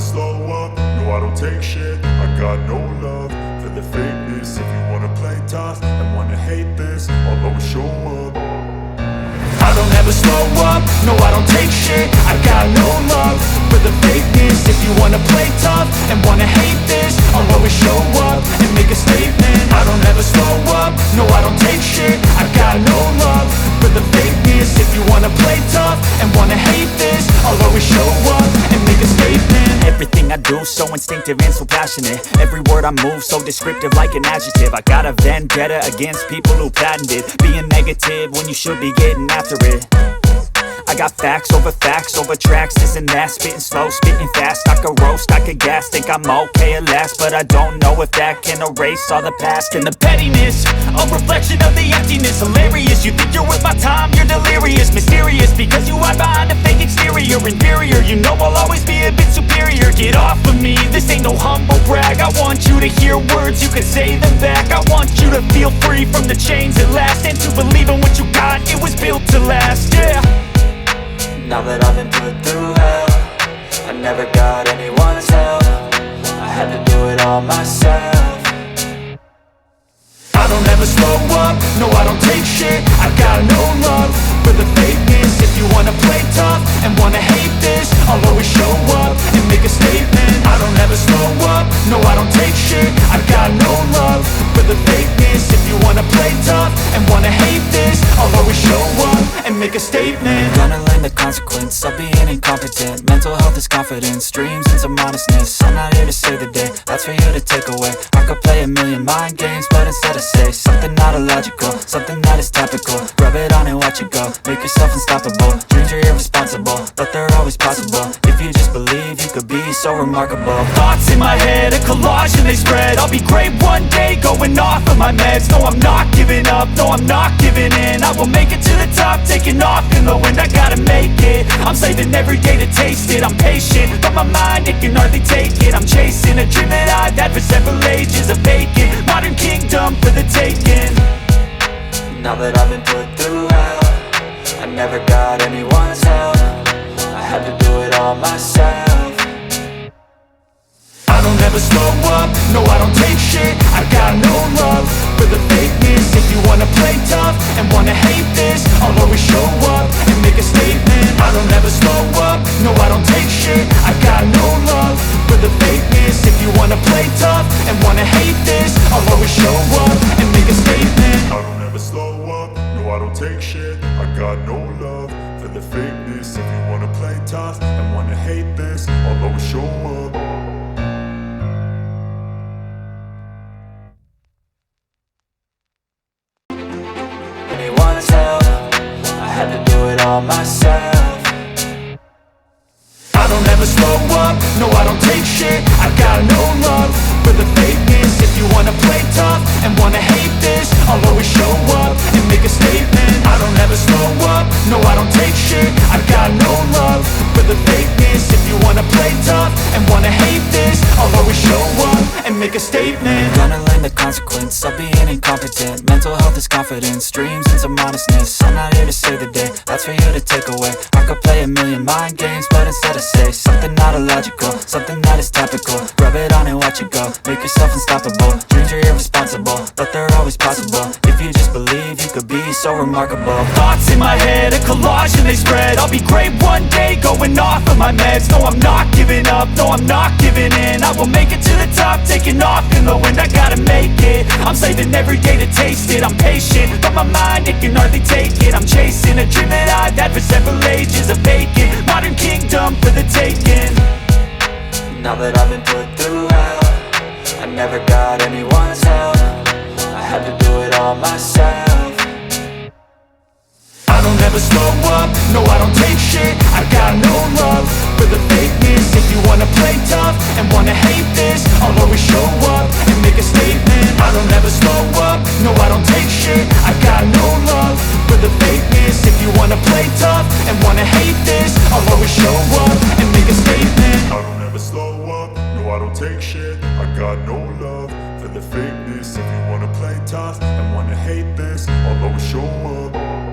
slow up, no I don't take shit. I got no love for the fakeness. If you wanna play tough and wanna hate this, I'll always show up. I don't ever slow up, no I don't take shit. I got no love for the fakeness. If you wanna play tough and wanna hate this, I'll always show up and make a statement. I don't ever slow up, no I don't take shit. I got no love for the fakeness. If you wanna play tough and wanna hate this, I'll always show up and make a statement. Everything I do so instinctive and so passionate. Every word I move so descriptive like an adjective. I got a vendetta against people who patented being negative when you should be getting after it. I got facts over tracks, this and that. Spitting slow, spitting fast, I could roast, I could gas. Think I'm okay at last, but I don't know if that can erase all the past. And the pettiness, a reflection of the emptiness. Hilarious, you think you're worth my time, you're delirious. Mysterious, because you hide behind a fake exterior. Inferior, you know I'll always be a bit superior. Get off of me, this ain't no humble brag. I want you to hear words, you can say them back. I want you to feel free from the chains at last, and to believe in what you got, it was built to last, yeah. Now that I've been put through hell, I never got anyone's help. I had to do it all myself. I don't ever slow up, no I don't take shit. I got no love for the fakeness. If you wanna play tough and wanna hate this, I'll always show up and make a statement. I don't ever slow up, no I don't take shit. I got no love for the fakeness. If you wanna play tough and wanna hate this, I'll always show up and make a statement. Gonna learn the consequence of being incompetent. Mental health is confidence, dreams and some honestness. I'm not here to save the day, that's for you to take away. I could play a million mind games, but instead I say something not illogical, something that is topical. Rub it on and watch it go, make yourself unstoppable. Dreams are irresponsible, but they're always possible. If you just believe, you could be so remarkable. Thoughts in my head, a collage and they spread. I'll be great one day, going off of my meds. No, I'm not giving up, no, I'm not giving in. I will make it to the top, taking off in the wind. I gotta make it, I'm saving every day to taste it. I'm patient, but my mind, it can hardly take it. I'm chasing a dream that I've had for several ages. A vacant, modern kingdom for the taking. Now that I've been put through hell, I never got anyone's help. I had to do it all myself. I don't ever slow up, no I don't take shit. I got no love for the fakeness. If you wanna play tough and wanna hate this, I'll always show up and make a statement. I don't ever slow up, no I don't take shit. I got no love for the fakeness. If you wanna play tough and wanna hate this, I'll always show up and make a statement. I don't ever slow up, no I don't take shit. I got no love for the fakeness. If you wanna play tough and wanna hate this, I'll always show up. Anyone's help, I had to do it all myself. I don't ever slow up, no I don't take shit. I got no love for the fakeness. If you wanna play tough and wanna hate this, I'll always show up and make a statement. I don't ever slow up, no I don't take shit. I got no love for the fakeness. If you wanna play tough and wanna hate this, I'll always show up and make a statement. Gonna learn the consequence of being incompetent. Mental health is confidence, dreams and some honestness. I'm not here to save the day, that's for you to take away. I could play a million mind games, but instead I say something not illogical, something that is topical. Rub it on and watch it go, make yourself unstoppable. Dreams are irresponsible, but they're always possible. If you just believe, you could be so remarkable. Thoughts in my head, a collage and they spread. I'll be great one day, going off of my meds. No, I'm not giving up, no, I'm not giving in. I will make it to the top, taking off in the wind. I gotta make it, I'm saving every day to taste it. I'm patient, but my mind, it can hardly take it. I'm chasing a dream that I've had for several ages. A vacant, modern kingdom for the taking. Now that I've been put through hell, I never got anyone's help. I had to do it all myself. I don't ever slow up, no I don't take shit. I got no love for the fakeness. If you wanna play tough and wanna hate this, I'll always show up and make a statement. I don't ever slow up, no I don't take shit. I got no love for the fakeness. If you wanna play tough and wanna hate this, I'll always show up and make a statement. I don't ever slow up, no I don't take shit. I got no love for the fakeness. If you wanna play tough and wanna hate this, I'll always show up.